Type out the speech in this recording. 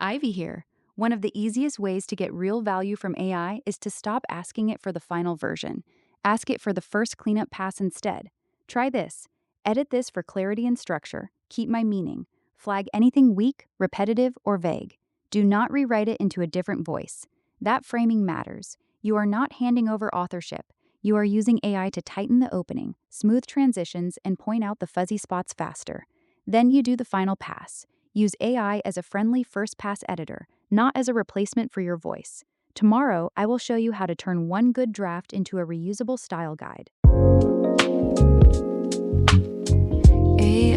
Ivy here. One of the easiest ways to get real value from AI is to stop asking it for the final version. Ask it for the first cleanup pass instead. Try this. Edit this for clarity and structure. Keep my meaning. Flag anything weak, repetitive, or vague. Do not rewrite it into a different voice. That framing matters. You are not handing over authorship. You are using AI to tighten the opening, smooth transitions, and point out the fuzzy spots faster. Then you do the final pass. Use AI as a friendly first pass editor, not as a replacement for your voice. Tomorrow, I will show you how to turn one good draft into a reusable style guide. AI